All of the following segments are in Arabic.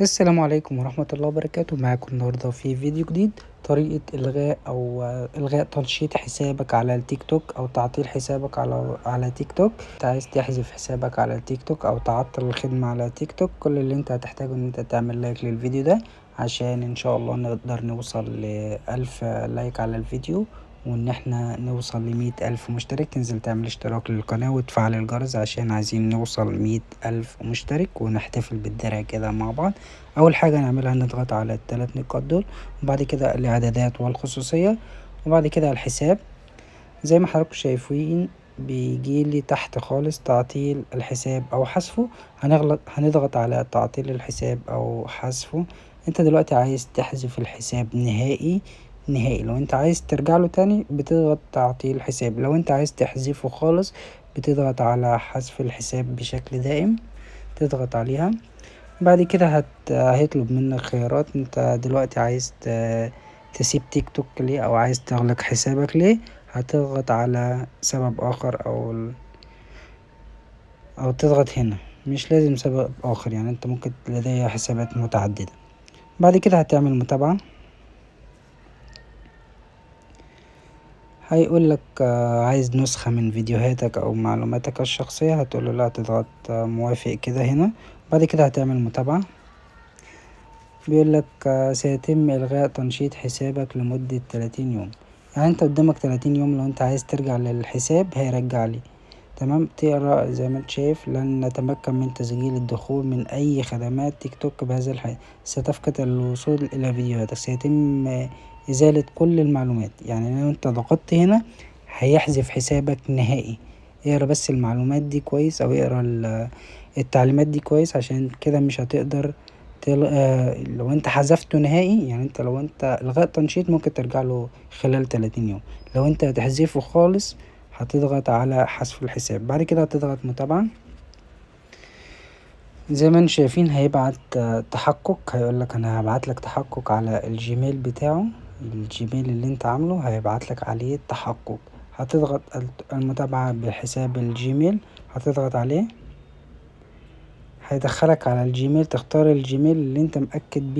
السلام عليكم ورحمة الله وبركاته. معاكم النهاردة في فيديو جديد، طريقة إلغاء أو إلغاء تنشيط حسابك على التيك توك أو تعطيل حسابك على تيك توك. انت عايز تحذف حسابك على التيك توك أو تعطل الخدمة على تيك توك، كل اللي انت هتحتاجه ان انت تعمل لايك للفيديو ده عشان ان شاء الله نقدر نوصل ل1000 لايك على الفيديو، وان احنا نوصل ل100,000 مشترك. تنزل تعمل اشتراك للقناة وتفعل الجرس عشان عايزين نوصل 100,000 مشترك ونحتفل بالدرع كده مع بعض. اول حاجة نعملها نضغط على الثلاث نقاط دول، وبعد كده الاعدادات والخصوصية، وبعد كده الحساب. زي ما حضراتكم شايفين بيجيلي تحت خالص تعطيل الحساب او حذفه. هنضغط على تعطيل الحساب او حذفه. انت دلوقتي عايز تحذف الحساب نهائي. لو انت عايز ترجع له تاني بتضغط تعطيل الحساب، لو انت عايز تحذفه خالص بتضغط على حذف الحساب بشكل دائم، تضغط عليها. بعد كده هيطلب منك خيارات. انت دلوقتي عايز تسيب تيك توك ليه او عايز تغلق حسابك ليه. هتضغط على سبب اخر او تضغط هنا، مش لازم سبب اخر، يعني انت ممكن لدي حسابات متعددة. بعد كده هتعمل متابعة. هيقول لك عايز نسخة من فيديوهاتك او معلوماتك الشخصية، هتقوله لا، تضغط موافق كده هنا. بعد كده هتعمل متابعة. بيقول لك سيتم إلغاء تنشيط حسابك لمدة 30 يوم. يعني انت قدامك 30 يوم، لو انت عايز ترجع للحساب هيرجع لي. تمام. تقرا زي ما انت شايف: لن نتمكن من تسجيل الدخول من اي خدمات تيك توك بهذا الحال، ستفقد الوصول الى فيديوهاتك، سيتم ازالة كل المعلومات. يعني لو انت ضغطت هنا هيحذف حسابك نهائي. اقرا بس المعلومات دي كويس، او اقرا التعليمات دي كويس، عشان كده مش هتقدر لو انت حذفته نهائي. يعني انت لو انت الغاء تنشيط ممكن ترجع له خلال 30 يوم. لو انت هتحذفه خالص هتضغط على حذف الحساب. بعد كده هتضغط متابعة. زي ما انتم شايفين هيبعت تحقق، هيقول لك انا هبعت لك تحقق على الجيميل بتاعه. الجيميل اللي انت عامله هيبعت لك عليه التحقق. هتضغط المتابعة بحساب الجيميل، هتضغط عليه. هيدخلك على الجيميل، تختار الجيميل اللي انت مأكد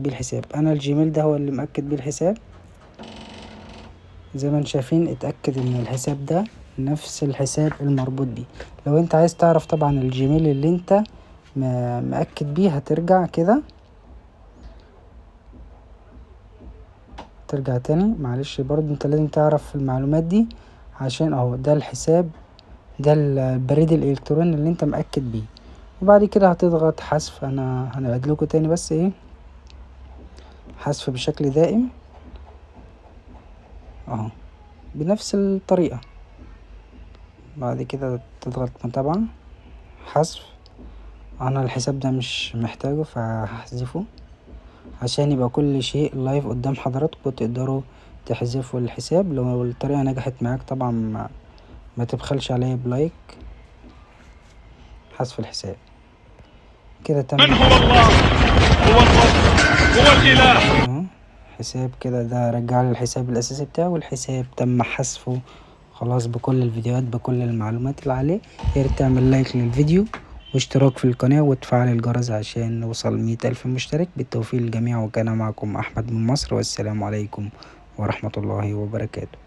بيه الحساب. انا الجيميل ده هو اللي مأكد بيه الحساب. زي ما انتم شايفين اتأكد ان الحساب ده نفس الحساب المربوط بيه. لو انت عايز تعرف طبعا الجيميل اللي انت مأكد بيه، هترجع كده، ترجع تاني. معلش برضو انت لازم تعرف المعلومات دي، عشان اهو ده الحساب، ده البريد الالكتروني اللي انت مأكد بيه. وبعد كده هتضغط حذف. انا هنعيد لكم تاني بس حذف بشكل دائم اهو بنفس الطريقة. بعد كده تضغط متابعة، حذف. انا الحساب ده مش محتاجه فهحذفه عشان يبقى كل شيء لايف قدام حضراتكم، تقدروا تحذفوا الحساب. لو الطريقة نجحت معاك طبعا ما تبخلش عليا بلايك. حذف الحساب كده تم. من هو الله؟ هو الرب، هو الإله. حساب كده ده رجع لي الحساب الاساسي بتاعه، والحساب تم حذفه خلاص بكل الفيديوهات بكل المعلومات اللي عليه. ياريت تعمل لايك للفيديو واشتراك في القناة وتفعل الجرس عشان نوصل 100,000 مشترك. بالتوفيق للجميع، وكان معكم أحمد من مصر، والسلام عليكم ورحمة الله وبركاته.